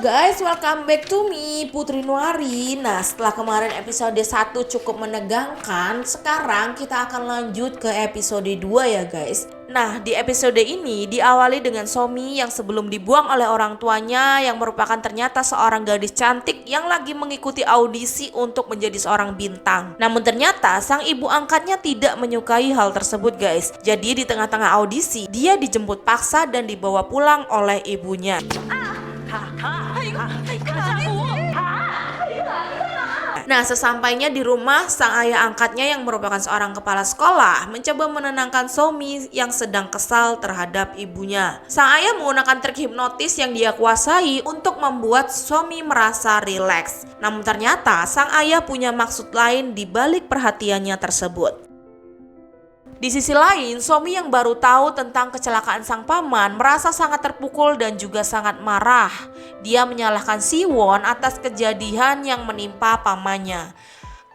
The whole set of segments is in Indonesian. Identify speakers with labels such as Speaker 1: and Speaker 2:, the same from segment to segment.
Speaker 1: guys, welcome back to me, Putri Nuari. Nah, setelah kemarin episode 1 cukup menegangkan, sekarang kita akan lanjut ke episode 2 ya guys. Nah, di episode ini diawali dengan Somi yang sebelum dibuang oleh orang tuanya yang merupakan ternyata seorang gadis cantik yang lagi mengikuti audisi untuk menjadi seorang bintang. Namun ternyata sang ibu angkatnya tidak menyukai hal tersebut guys. Jadi di tengah-tengah audisi, dia dijemput paksa dan dibawa pulang oleh ibunya. Nah, sesampainya di rumah, sang ayah angkatnya yang merupakan seorang kepala sekolah mencoba menenangkan Somi yang sedang kesal terhadap ibunya. Sang ayah menggunakan trik hipnotis yang dia kuasai untuk membuat Somi merasa rileks. Namun ternyata sang ayah punya maksud lain di balik perhatiannya tersebut. Di sisi lain, Somi yang baru tahu tentang kecelakaan sang paman merasa sangat terpukul dan juga sangat marah. Dia menyalahkan Siwon atas kejadian yang menimpa pamannya.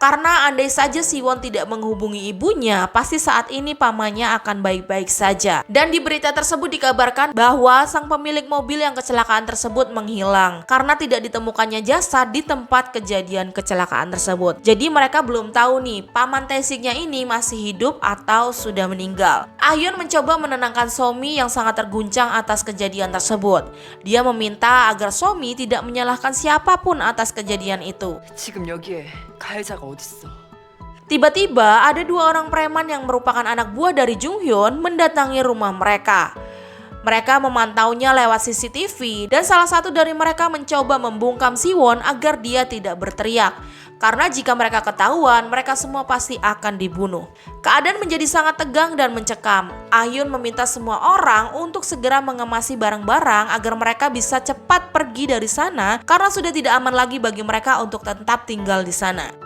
Speaker 1: Karena andai saja Siwon tidak menghubungi ibunya, pasti saat ini pamannya akan baik-baik saja. Dan di berita tersebut dikabarkan bahwa sang pemilik mobil yang kecelakaan tersebut menghilang karena tidak ditemukannya jasad di tempat kejadian kecelakaan tersebut. Jadi mereka belum tahu nih, paman Tae-siknya ini masih hidup atau sudah meninggal. Ah-hyun mencoba menenangkan Somi yang sangat terguncang atas kejadian tersebut. Dia meminta agar Somi tidak menyalahkan siapapun atas kejadian itu.
Speaker 2: 지금 여기에 가해자가 어딨어?
Speaker 1: Tiba-tiba ada dua orang preman yang merupakan anak buah dari Jung Hyun mendatangi rumah mereka. Mereka memantaunya lewat CCTV dan salah satu dari mereka mencoba membungkam Siwon agar dia tidak berteriak. Karena jika mereka ketahuan, mereka semua pasti akan dibunuh. Keadaan menjadi sangat tegang dan mencekam. Ah-hyun meminta semua orang untuk segera mengemasi barang-barang agar mereka bisa cepat pergi dari sana karena sudah tidak aman lagi bagi mereka untuk tetap tinggal di sana.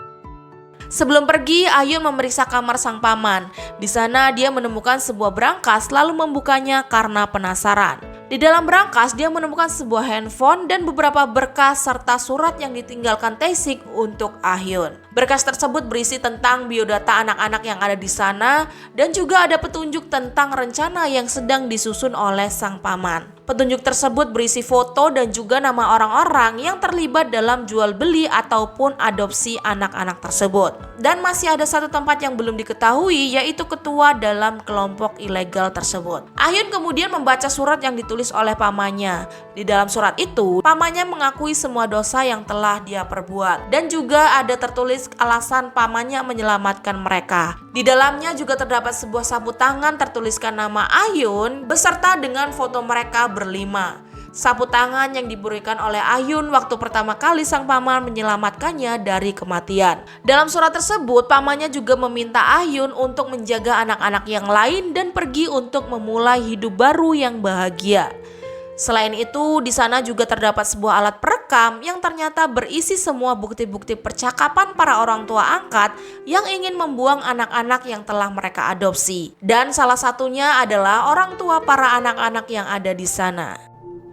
Speaker 1: Sebelum pergi, Ah-hyun memeriksa kamar sang paman. Di sana dia menemukan sebuah brankas lalu membukanya karena penasaran. Di dalam brankas dia menemukan sebuah handphone dan beberapa berkas serta surat yang ditinggalkan Tae-sik untuk Ah-hyun. Berkas tersebut berisi tentang biodata anak-anak yang ada di sana dan juga ada petunjuk tentang rencana yang sedang disusun oleh sang paman. Petunjuk tersebut berisi foto dan juga nama orang-orang yang terlibat dalam jual beli ataupun adopsi anak-anak tersebut. Dan masih ada satu tempat yang belum diketahui, yaitu ketua dalam kelompok ilegal tersebut. Ah-hyun kemudian membaca surat yang ditulis oleh pamannya. Di dalam surat itu, pamannya mengakui semua dosa yang telah dia perbuat. Dan juga ada tertulis alasan pamannya menyelamatkan mereka. Di dalamnya juga terdapat sebuah sapu tangan tertuliskan nama Ah-hyun beserta dengan foto mereka berlima. Sapu tangan yang diberikan oleh Ah-hyun waktu pertama kali sang paman menyelamatkannya dari kematian. Dalam surat tersebut, pamannya juga meminta Ah-hyun untuk menjaga anak-anak yang lain dan pergi untuk memulai hidup baru yang bahagia. Selain itu, di sana juga terdapat sebuah alat perekam yang ternyata berisi semua bukti-bukti percakapan para orang tua angkat yang ingin membuang anak-anak yang telah mereka adopsi. Dan salah satunya adalah orang tua para anak-anak yang ada di sana.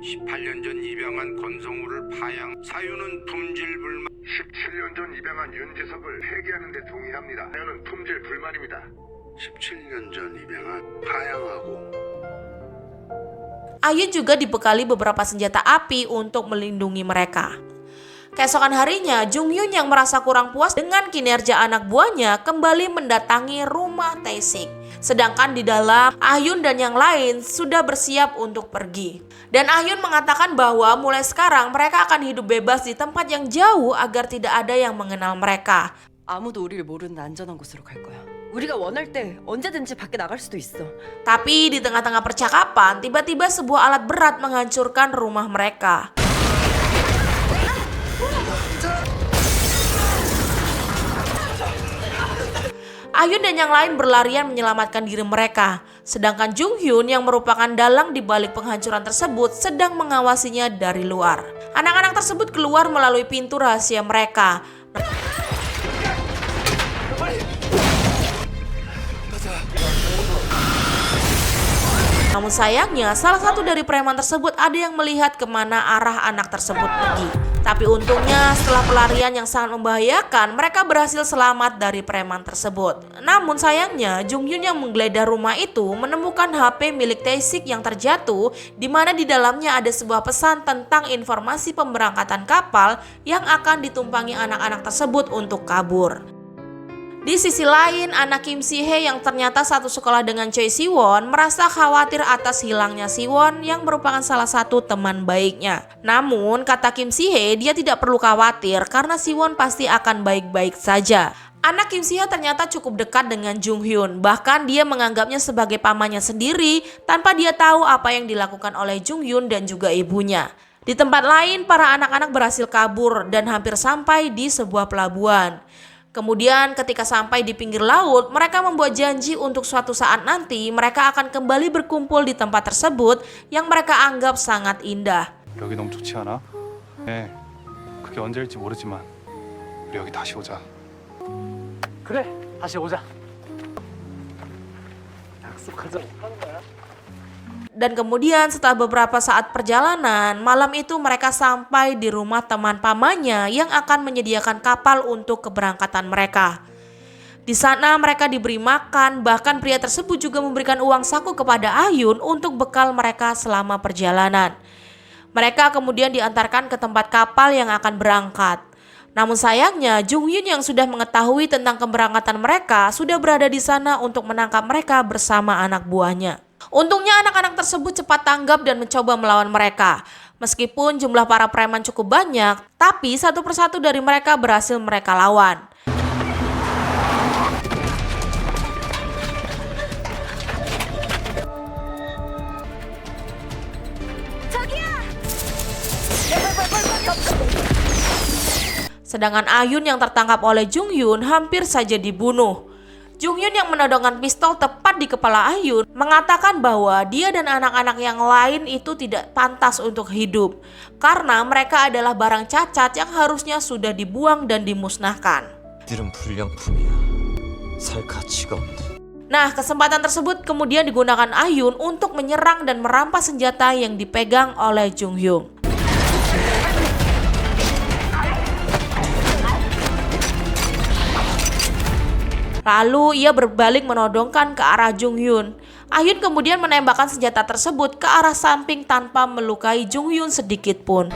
Speaker 3: 18년 전 입양한 권성우를 파양 사유는 품질 불만
Speaker 4: 17년 전 입양한 윤지석을 폐기하는 데 동의합니다. 사유는 품질 불만입니다.
Speaker 3: 17년 전 입양한 파양하고
Speaker 1: Ah-hyun juga dibekali beberapa senjata api untuk melindungi mereka. Keesokan harinya, Jung Hyun yang merasa kurang puas dengan kinerja anak buahnya kembali mendatangi rumah Tae-sik. Sedangkan di dalam, Ah-hyun dan yang lain sudah bersiap untuk pergi. Dan Ah-hyun mengatakan bahwa mulai sekarang mereka akan hidup bebas di tempat yang jauh agar tidak ada yang mengenal mereka.
Speaker 2: 아무도 우리를 모르는 안전한 곳으로 갈 거야. 우리가 원할 때 언제든지 밖에 나갈 수도 있어.
Speaker 1: Tapi di tengah-tengah percakapan, tiba-tiba sebuah alat berat menghancurkan rumah mereka. Ah-hyun dan yang lain berlarian menyelamatkan diri mereka. Sedangkan Jung Hyun yang merupakan dalang di balik penghancuran tersebut sedang mengawasinya dari luar. Anak-anak tersebut keluar melalui pintu rahasia mereka. Namun sayangnya, salah satu dari preman tersebut ada yang melihat kemana arah anak tersebut pergi. Tapi untungnya setelah pelarian yang sangat membahayakan, mereka berhasil selamat dari preman tersebut. Namun sayangnya, Jung Hyun yang menggeledah rumah itu menemukan HP milik Tae-sik yang terjatuh, di mana di dalamnya ada sebuah pesan tentang informasi pemberangkatan kapal yang akan ditumpangi anak-anak tersebut untuk kabur. Di sisi lain, anak Kim Si-hye yang ternyata satu sekolah dengan Choi Si-won merasa khawatir atas hilangnya Si-won yang merupakan salah satu teman baiknya. Namun, kata Kim Si-hye, dia tidak perlu khawatir karena Si-won pasti akan baik-baik saja. Anak Kim Si-hye ternyata cukup dekat dengan Jung Hyun, bahkan dia menganggapnya sebagai pamannya sendiri tanpa dia tahu apa yang dilakukan oleh Jung Hyun dan juga ibunya. Di tempat lain, para anak-anak berhasil kabur dan hampir sampai di sebuah pelabuhan. Kemudian ketika sampai di pinggir laut, mereka membuat janji untuk suatu saat nanti mereka akan kembali berkumpul di tempat tersebut yang mereka anggap sangat indah.
Speaker 5: 여기 너무 좋지 않아? 네, 그게 언제일지 모르지만 우리 여기 다시 오자.
Speaker 6: 그래, 다시 오자. 약속하자. 하는 거야?
Speaker 1: Dan kemudian setelah beberapa saat perjalanan, malam itu mereka sampai di rumah teman pamannya yang akan menyediakan kapal untuk keberangkatan mereka. Di sana mereka diberi makan, bahkan pria tersebut juga memberikan uang saku kepada Ayun untuk bekal mereka selama perjalanan. Mereka kemudian diantarkan ke tempat kapal yang akan berangkat. Namun sayangnya, Jung Hyun yang sudah mengetahui tentang keberangkatan mereka sudah berada di sana untuk menangkap mereka bersama anak buahnya. Untungnya anak-anak tersebut cepat tanggap dan mencoba melawan mereka. Meskipun jumlah para preman cukup banyak, tapi satu persatu dari mereka berhasil mereka lawan. Sedangkan Ayun yang tertangkap oleh Jung Hyun hampir saja dibunuh. Jung Hyun yang menodongkan pistol tepat di kepala Ayun mengatakan bahwa dia dan anak-anak yang lain itu tidak pantas untuk hidup karena mereka adalah barang cacat yang harusnya sudah dibuang dan dimusnahkan.
Speaker 7: 이들은 불량품이야. 살 가치가 없네.
Speaker 1: Nah, kesempatan tersebut kemudian digunakan Ayun untuk menyerang dan merampas senjata yang dipegang oleh Jung Hyun. Lalu ia berbalik menodongkan ke arah Jung Hyun. Ayun kemudian menembakkan senjata tersebut ke arah samping tanpa melukai Jung Hyun sedikit pun.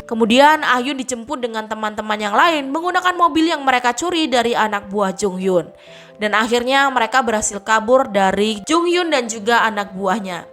Speaker 1: Kemudian Ayun dijemput dengan teman-teman yang lain menggunakan mobil yang mereka curi dari anak buah Jung Hyun. Dan akhirnya mereka berhasil kabur dari Jung Hyun dan juga anak buahnya.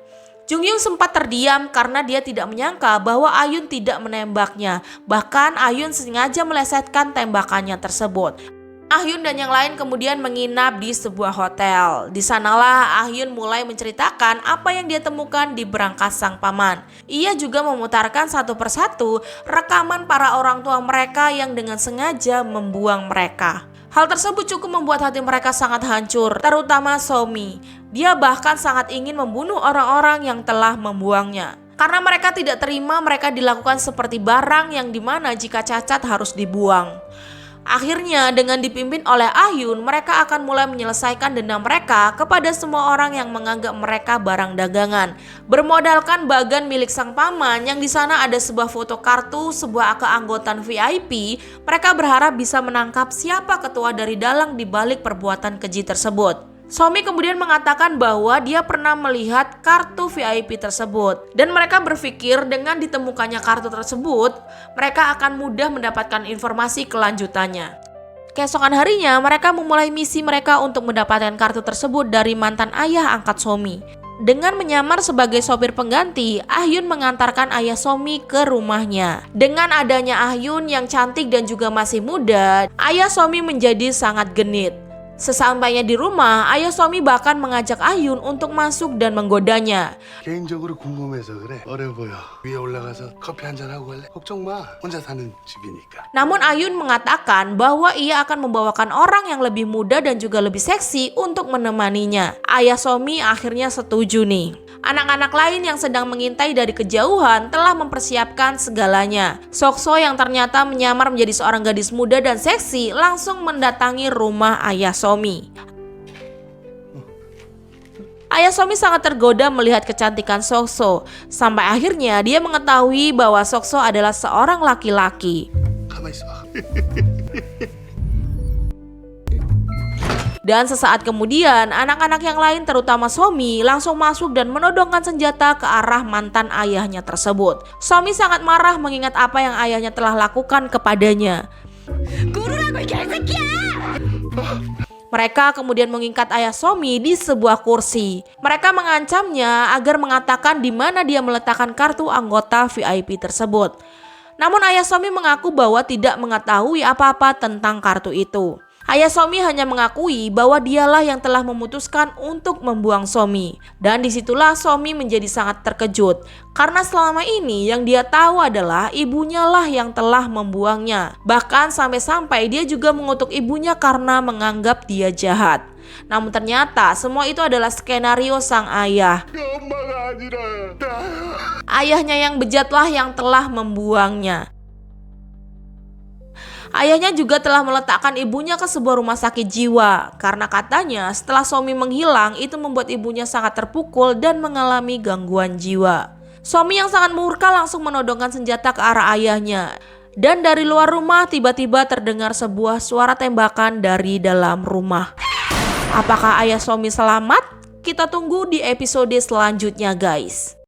Speaker 1: Jung Hyun sempat terdiam karena dia tidak menyangka bahwa Ayun tidak menembaknya. Bahkan Ayun sengaja melesetkan tembakannya tersebut. Ayun dan yang lain kemudian menginap di sebuah hotel. Di sanalah Ayun mulai menceritakan apa yang dia temukan di berangkas sang paman. Ia juga memutarkan satu persatu rekaman para orang tua mereka yang dengan sengaja membuang mereka. Hal tersebut cukup membuat hati mereka sangat hancur, terutama Somi. Dia bahkan sangat ingin membunuh orang-orang yang telah membuangnya. Karena mereka tidak terima mereka dilakukan seperti barang yang dimana jika cacat harus dibuang. Akhirnya dengan dipimpin oleh Ayun, mereka akan mulai menyelesaikan dendam mereka kepada semua orang yang menganggap mereka barang dagangan. Bermodalkan bagan milik sang paman yang di sana ada sebuah foto kartu sebuah keanggotaan VIP, mereka berharap bisa menangkap siapa ketua dari dalang di balik perbuatan keji tersebut. Somi kemudian mengatakan bahwa dia pernah melihat kartu VIP tersebut dan mereka berpikir dengan ditemukannya kartu tersebut, mereka akan mudah mendapatkan informasi kelanjutannya. Keesokan harinya, mereka memulai misi mereka untuk mendapatkan kartu tersebut dari mantan ayah angkat Somi. Dengan menyamar sebagai sopir pengganti, Ayun mengantarkan ayah Somi ke rumahnya. Dengan adanya Ayun yang cantik dan juga masih muda, ayah Somi menjadi sangat genit. Sesampainya di rumah, ayah Somi bahkan mengajak Ayun untuk masuk dan menggodanya.
Speaker 8: 개인적으로 궁금해서 그래. 어려 보여. 위에 올라가서 커피 한잔 하고 갈래? 걱정 마. 혼자 사는 집이니까.
Speaker 1: Namun Ayun mengatakan bahwa ia akan membawakan orang yang lebih muda dan juga lebih seksi untuk menemaninya. Ayah Somi akhirnya setuju nih. Anak-anak lain yang sedang mengintai dari kejauhan telah mempersiapkan segalanya. Sokso yang ternyata menyamar menjadi seorang gadis muda dan seksi langsung mendatangi rumah ayah Somi. Ayah Somi sangat tergoda melihat kecantikan Sokso, sampai akhirnya dia mengetahui bahwa Sokso adalah seorang laki-laki.
Speaker 8: 가만히 있어.
Speaker 1: Dan sesaat kemudian, anak-anak yang lain terutama Somi langsung masuk dan menodongkan senjata ke arah mantan ayahnya tersebut. Somi sangat marah mengingat apa yang ayahnya telah lakukan kepadanya. Mereka kemudian mengikat ayah Somi di sebuah kursi. Mereka mengancamnya agar mengatakan di mana dia meletakkan kartu anggota VIP tersebut. Namun ayah Somi mengaku bahwa tidak mengetahui apa-apa tentang kartu itu. Ayah Somi hanya mengakui bahwa dialah yang telah memutuskan untuk membuang Somi. Dan disitulah Somi menjadi sangat terkejut. Karena selama ini yang dia tahu adalah ibunya lah yang telah membuangnya. Bahkan sampai-sampai dia juga mengutuk ibunya karena menganggap dia jahat. Namun ternyata semua itu adalah skenario sang ayah.
Speaker 8: 엄마가 아니라 나야.
Speaker 1: Ayahnya yang bejatlah yang telah membuangnya. Ayahnya juga telah meletakkan ibunya ke sebuah rumah sakit jiwa karena katanya setelah Somi menghilang itu membuat ibunya sangat terpukul dan mengalami gangguan jiwa. Somi yang sangat murka langsung menodongkan senjata ke arah ayahnya. Dan dari luar rumah tiba-tiba terdengar sebuah suara tembakan dari dalam rumah. Apakah ayah Somi selamat? Kita tunggu di episode selanjutnya guys.